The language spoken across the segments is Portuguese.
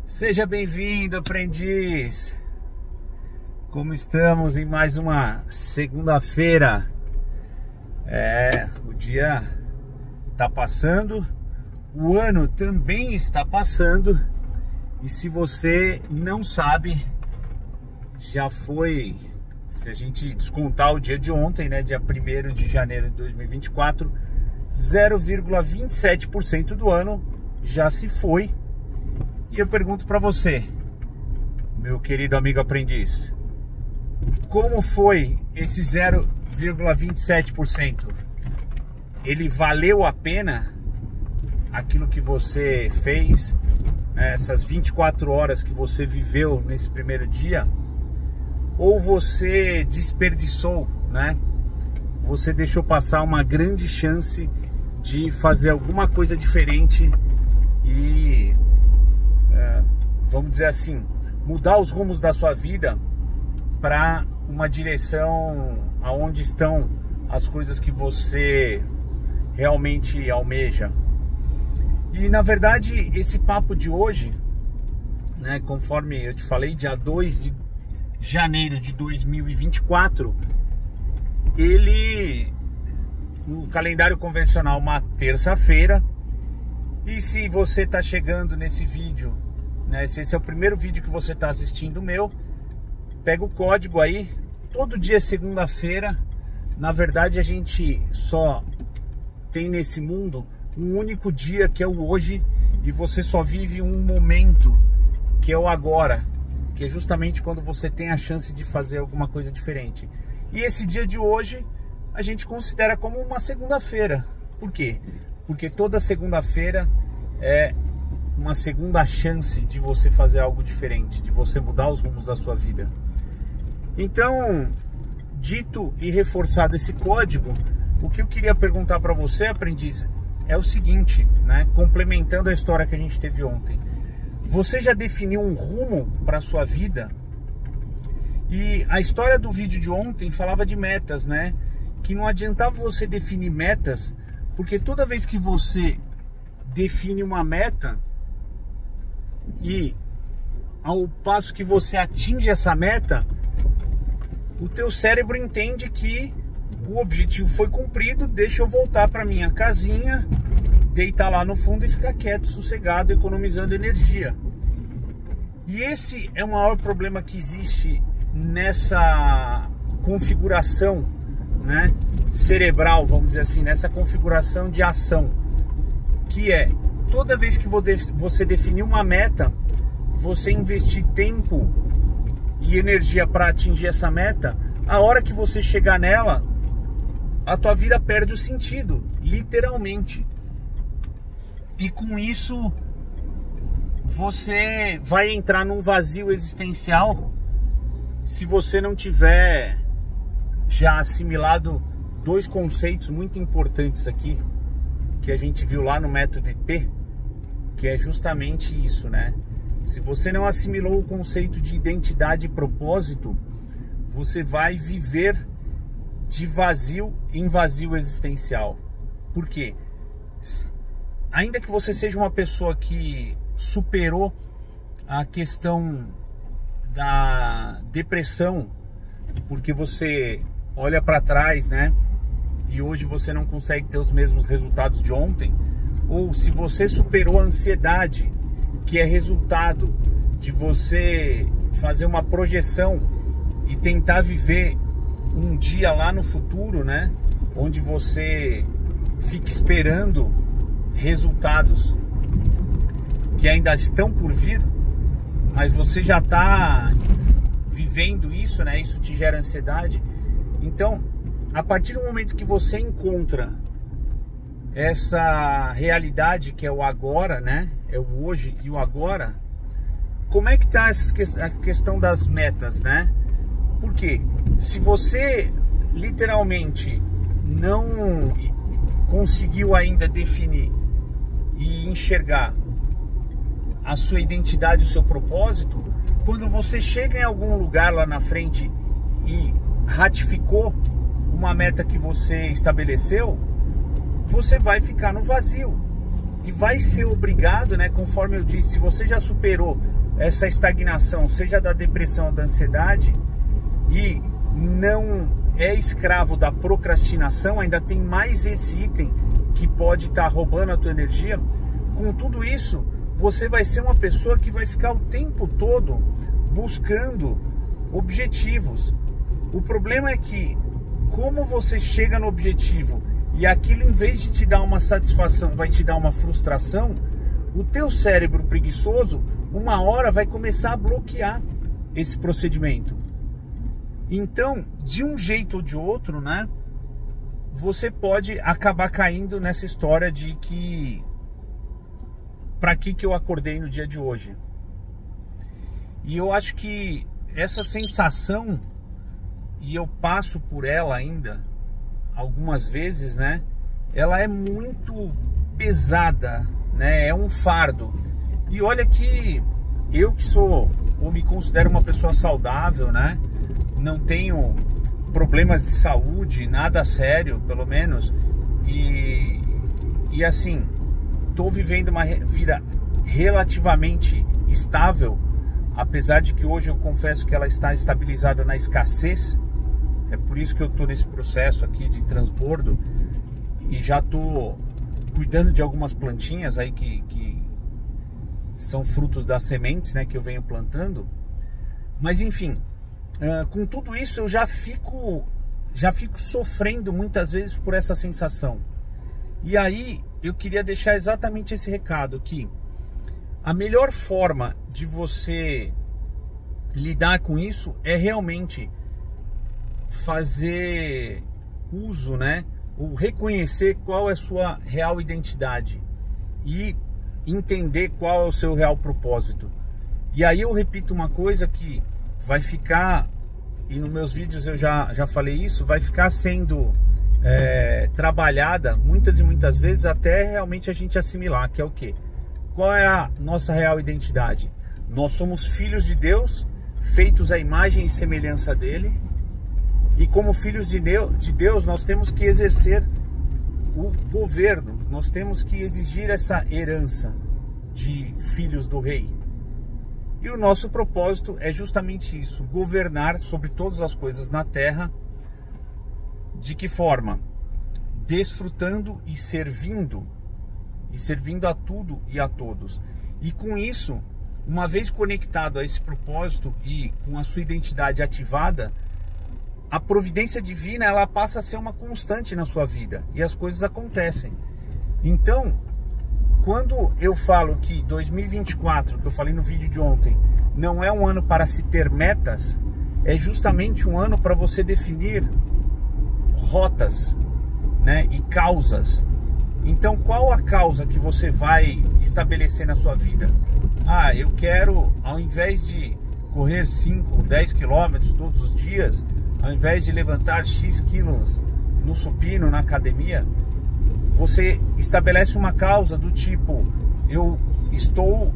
Seja bem-vindo, aprendiz! Como estamos em mais uma segunda-feira? O dia está passando, o ano também está passando, e se você não sabe, já foi, se a gente descontar o dia de ontem, né, dia 1º de janeiro de 2024, 0,27% do ano já se foi. E eu pergunto para você, meu querido amigo aprendiz, como foi esse 0,27%? Ele valeu a pena aquilo que você fez, né, essas 24 horas que você viveu nesse primeiro dia? Ou você desperdiçou, né? Você deixou passar uma grande chance de fazer alguma coisa diferente e, vamos dizer assim, mudar os rumos da sua vida para uma direção aonde estão as coisas que você realmente almeja. E na verdade esse papo de hoje, né, conforme eu te falei, dia 2 de janeiro de 2024, ele, no calendário convencional, uma terça-feira. E se você está chegando nesse vídeo, né, se esse é o primeiro vídeo que você está assistindo meu, pega o código aí. Todo dia é segunda-feira. Na verdade a gente só tem nesse mundo um único dia, que é o hoje, e você só vive um momento, que é o agora, que é justamente quando você tem a chance de fazer alguma coisa diferente. E esse dia de hoje a gente considera como uma segunda-feira. Por quê? Porque toda segunda-feira é uma segunda chance de você fazer algo diferente, de você mudar os rumos da sua vida. Então, dito e reforçado esse código, o que eu queria perguntar para você, aprendiz, é o seguinte, né? Complementando a história que a gente teve ontem. Você já definiu um rumo para a sua vida? E a história do vídeo de ontem falava de metas, né? Que não adiantava você definir metas, porque toda vez que você define uma meta e ao passo que você atinge essa meta, o teu cérebro entende que o objetivo foi cumprido, deixa eu voltar para minha casinha, deitar lá no fundo e ficar quieto, sossegado, economizando energia. E esse é o maior problema que existe nessa configuração, né, cerebral, vamos dizer assim, nessa configuração de ação, que é, toda vez que você definir uma meta, você investir tempo e energia para atingir essa meta, a hora que você chegar nela, a tua vida perde o sentido, literalmente. E com isso você vai entrar num vazio existencial se você não tiver já assimilado dois conceitos muito importantes aqui, que a gente viu lá no método IP, que é justamente isso, né? Se você não assimilou o conceito de identidade e propósito, você vai viver de vazio em vazio existencial. Por quê? Ainda que você seja uma pessoa que superou a questão da depressão, porque você olha para trás, né, e hoje você não consegue ter os mesmos resultados de ontem, ou se você superou a ansiedade, que é resultado de você fazer uma projeção e tentar viver um dia lá no futuro, né, onde você fica esperando resultados que ainda estão por vir, mas você já está vivendo isso, né, isso te gera ansiedade. Então, a partir do momento que você encontra essa realidade que é o agora, né, é o hoje e o agora, como é que está a questão das metas, né? Porque se você literalmente não conseguiu ainda definir e enxergar a sua identidade, o seu propósito, quando você chega em algum lugar lá na frente e ratificou uma meta que você estabeleceu, você vai ficar no vazio. e vai ser obrigado, né, conforme eu disse, se você já superou essa estagnação, seja da depressão ou da ansiedade, e não é escravo da procrastinação, ainda tem mais esse item que pode estar roubando a tua energia. Com tudo isso, você vai ser uma pessoa que vai ficar o tempo todo buscando objetivos. O problema é que, como você chega no objetivo e aquilo, em vez de te dar uma satisfação, vai te dar uma frustração, o teu cérebro preguiçoso, uma hora vai começar a bloquear esse procedimento. Então, de um jeito ou de outro, né, você pode acabar caindo nessa história de que para que eu acordei no dia de hoje. E eu acho que essa sensação, e eu passo por ela ainda algumas vezes, né, ela é muito pesada, né, é um fardo. E olha que eu que sou, ou me considero uma pessoa saudável, né, não tenho problemas de saúde, nada sério, pelo menos, e assim, estou vivendo uma vida relativamente estável, apesar de que hoje eu confesso que ela está estabilizada na escassez. É por isso que eu estou nesse processo aqui de transbordo e já estou cuidando de algumas plantinhas aí que são frutos das sementes, né, que eu venho plantando. Mas enfim, com tudo isso eu já fico sofrendo muitas vezes por essa sensação. E aí eu queria deixar exatamente esse recado, que a melhor forma de você lidar com isso é realmente fazer uso, né, ou reconhecer qual é a sua real identidade e entender qual é o seu real propósito. E aí eu repito uma coisa que vai ficar, e nos meus vídeos eu já falei isso, vai ficar sendo trabalhada muitas e muitas vezes até realmente a gente assimilar, que é o quê? Qual é a nossa real identidade? Nós somos filhos de Deus, feitos à imagem e semelhança dele, e como filhos de Deus nós temos que exercer o governo, nós temos que exigir essa herança de filhos do rei. E o nosso propósito é justamente isso, governar sobre todas as coisas na terra. De que forma? Desfrutando e servindo a tudo e a todos. E com isso, uma vez conectado a esse propósito e com a sua identidade ativada, a providência divina, ela passa a ser uma constante na sua vida e as coisas acontecem. Então, quando eu falo que 2024, que eu falei no vídeo de ontem, não é um ano para se ter metas, é justamente um ano para você definir rotas, né, e causas. Então, qual a causa que você vai estabelecer na sua vida? Ah, eu quero, ao invés de correr 5, 10 quilômetros todos os dias, ao invés de levantar X quilos no supino, na academia, você estabelece uma causa do tipo: eu estou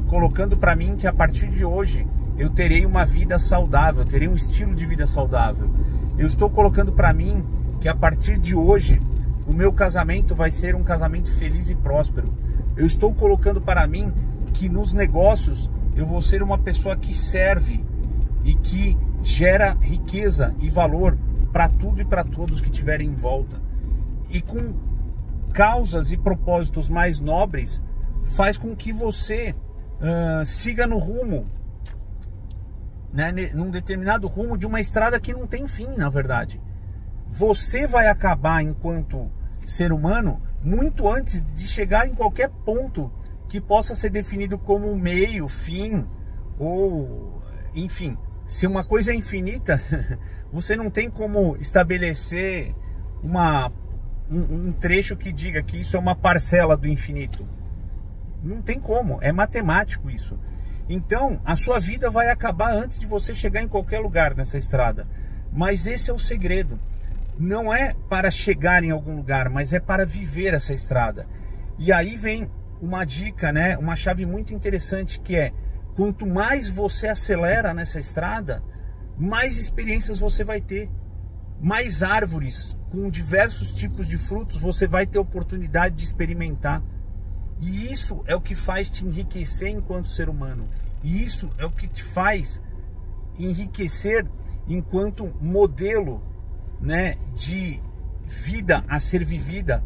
colocando para mim que a partir de hoje eu terei uma vida saudável, terei um estilo de vida saudável. Eu estou colocando para mim que a partir de hoje o meu casamento vai ser um casamento feliz e próspero. Eu estou colocando para mim que nos negócios eu vou ser uma pessoa que serve e que gera riqueza e valor para tudo e para todos que estiverem em volta. E com causas e propósitos mais nobres, faz com que você siga no rumo, né, num determinado rumo de uma estrada que não tem fim, na verdade. Você vai acabar, enquanto ser humano, muito antes de chegar em qualquer ponto que possa ser definido como meio, fim, ou enfim. Se uma coisa é infinita, você não tem como estabelecer um trecho que diga que isso é uma parcela do infinito. Não tem como, é matemático isso. Então, a sua vida vai acabar antes de você chegar em qualquer lugar nessa estrada. Mas esse é o segredo. Não é para chegar em algum lugar, mas é para viver essa estrada. E aí vem uma dica, né? Uma chave muito interessante, que é: quanto mais você acelera nessa estrada, mais experiências você vai ter. Mais árvores com diversos tipos de frutos você vai ter oportunidade de experimentar. E isso é o que faz te enriquecer enquanto ser humano. E isso é o que te faz enriquecer enquanto modelo, né, de vida a ser vivida.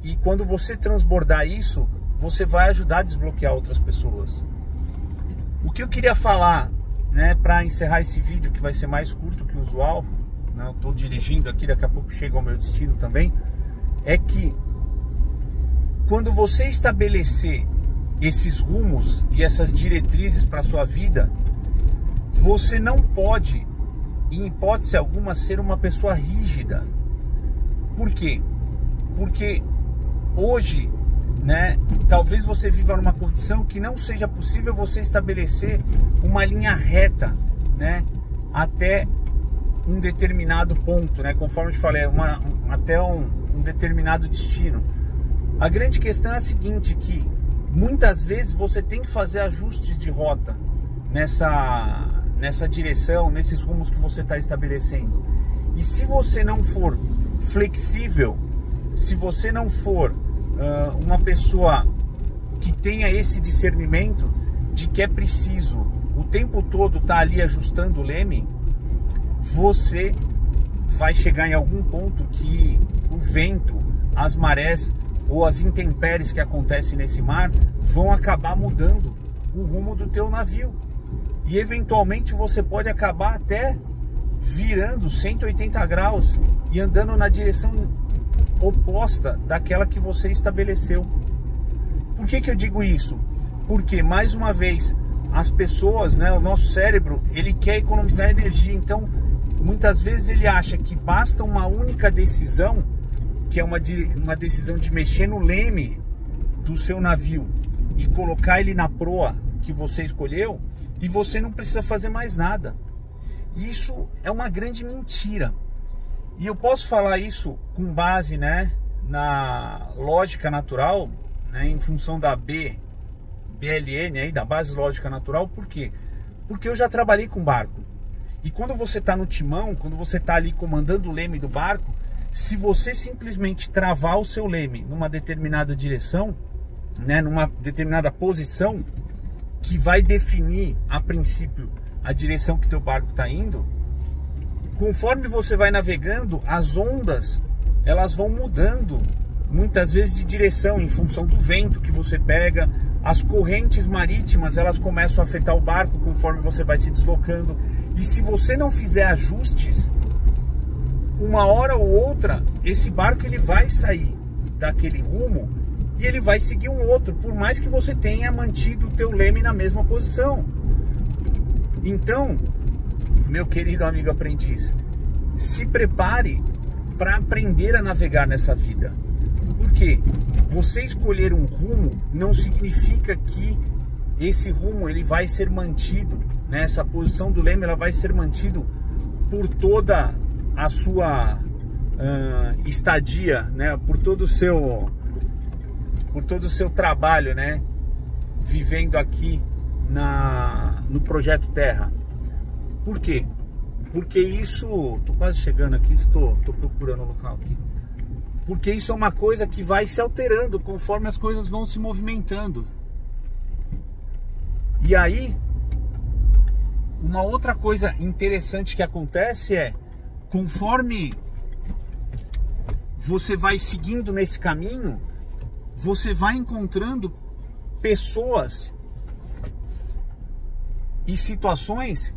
E quando você transbordar isso, você vai ajudar a desbloquear outras pessoas. O que eu queria falar, né, para encerrar esse vídeo, que vai ser mais curto que o usual, né, eu estou dirigindo aqui, daqui a pouco chego ao meu destino também, é que quando você estabelecer esses rumos e essas diretrizes para a sua vida, você não pode, em hipótese alguma, ser uma pessoa rígida. Por quê? Porque hoje, né, talvez você viva numa condição que não seja possível você estabelecer uma linha reta, né, até um determinado ponto, né, conforme eu te falei, até um determinado destino. A grande questão é a seguinte, que muitas vezes você tem que fazer ajustes de rota nessa direção, nesses rumos que você está estabelecendo. E se você não for flexível, se você não for uma pessoa que tenha esse discernimento de que é preciso o tempo todo estar ali ajustando o leme, você vai chegar em algum ponto que o vento, as marés ou as intempéries que acontecem nesse mar vão acabar mudando o rumo do teu navio. E eventualmente você pode acabar até virando 180 graus e andando na direção oposta daquela que você estabeleceu. Por que eu digo isso? Porque, mais uma vez, as pessoas, né, o nosso cérebro, ele quer economizar energia. Então, muitas vezes ele acha que basta uma única decisão, que é uma decisão de mexer no leme do seu navio e colocar ele na proa que você escolheu, e você não precisa fazer mais nada. Isso é uma grande mentira. E eu posso falar isso com base, né, na lógica natural, né, em função da BLN, aí, da base lógica natural. Por quê? Porque eu já trabalhei com barco. E quando você está no timão, quando você está ali comandando o leme do barco, se você simplesmente travar o seu leme numa determinada direção, né, numa determinada posição, que vai definir, a princípio, a direção que teu barco está indo, conforme você vai navegando, as ondas, elas vão mudando, muitas vezes de direção, em função do vento que você pega. As correntes marítimas, elas começam a afetar o barco conforme você vai se deslocando. E se você não fizer ajustes, uma hora ou outra, esse barco ele vai sair daquele rumo e ele vai seguir um outro, por mais que você tenha mantido o teu leme na mesma posição. Então, meu querido amigo aprendiz, se prepare para aprender a navegar nessa vida. Porque você escolher um rumo não significa que esse rumo ele vai ser mantido, né? Essa posição do leme ela vai ser mantido por toda a sua estadia, né? Por todo o seu trabalho, né? Vivendo aqui no Projeto Terra. Por quê? Porque isso... Tô quase chegando aqui, tô procurando o local aqui. Porque isso é uma coisa que vai se alterando conforme as coisas vão se movimentando. E aí, uma outra coisa interessante que acontece é, conforme você vai seguindo nesse caminho, você vai encontrando pessoas e situações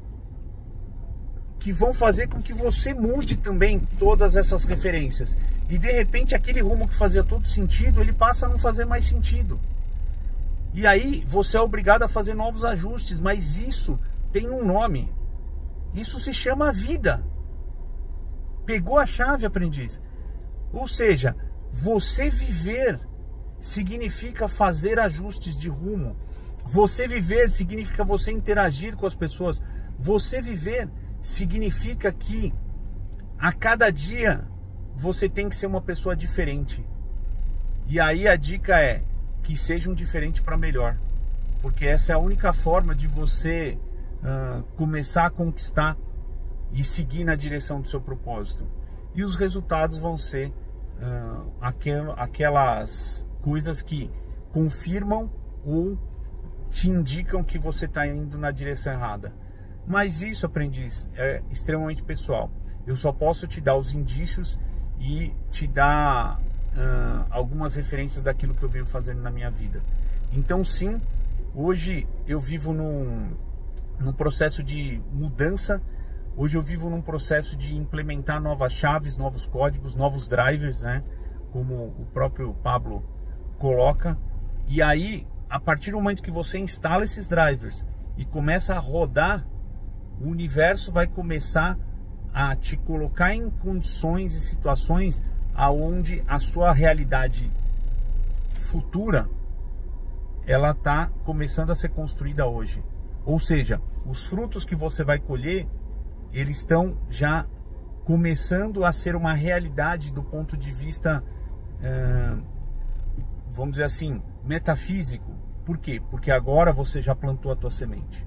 que vão fazer com que você mude também todas essas referências. E de repente aquele rumo que fazia todo sentido, ele passa a não fazer mais sentido. E aí você é obrigado a fazer novos ajustes, mas isso tem um nome. Isso se chama vida. Pegou a chave, aprendiz? Ou seja, você viver significa fazer ajustes de rumo. Você viver significa você interagir com as pessoas. Você viver significa que a cada dia você tem que ser uma pessoa diferente. E aí a dica é que seja um diferente para melhor, porque essa é a única forma de você começar a conquistar e seguir na direção do seu propósito. E os resultados vão ser aquelas coisas que confirmam ou te indicam que você está indo na direção errada. Mas isso, aprendiz, é extremamente pessoal. Eu só posso te dar os indícios e te dar algumas referências daquilo que eu venho fazendo na minha vida. Então sim, hoje eu vivo num processo de mudança. Hoje eu vivo num processo de implementar novas chaves, novos códigos, novos drivers, né? Como o próprio Pablo coloca. E aí, a partir do momento que você instala esses drivers e começa a rodar, o universo vai começar a te colocar em condições e situações aonde a sua realidade futura ela está começando a ser construída hoje. Ou seja, os frutos que você vai colher, eles estão já começando a ser uma realidade do ponto de vista, vamos dizer assim, metafísico. Por quê? Porque agora você já plantou a tua semente.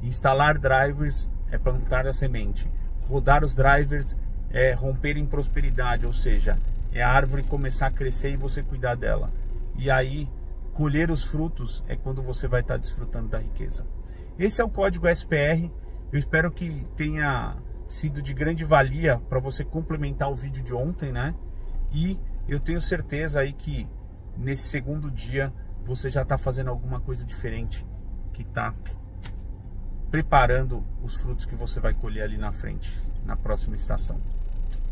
Instalar drivers é plantar a semente. Rodar os drivers é romper em prosperidade, ou seja, é a árvore começar a crescer e você cuidar dela. E aí, colher os frutos é quando você vai estar desfrutando da riqueza. Esse é o código SPR. Eu espero que tenha sido de grande valia para você complementar o vídeo de ontem, né? E eu tenho certeza aí que nesse segundo dia você já está fazendo alguma coisa diferente, que está preparando os frutos que você vai colher ali na frente, na próxima estação.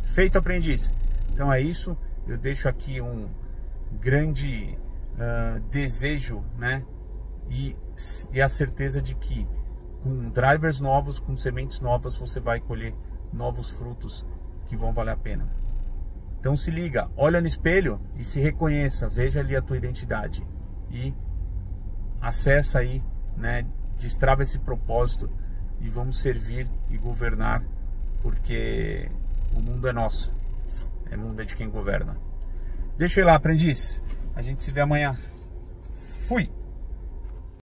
Feito, aprendiz? Então é isso. Eu deixo aqui um grande desejo, né? E a certeza de que com drivers novos, com sementes novas, você vai colher novos frutos que vão valer a pena. Então se liga, olha no espelho e se reconheça, veja ali a tua identidade e acessa aí, né? Destrava esse propósito e vamos servir e governar, porque o mundo é nosso, o mundo é de quem governa. Deixa eu ir lá, aprendiz. A gente se vê amanhã. Fui!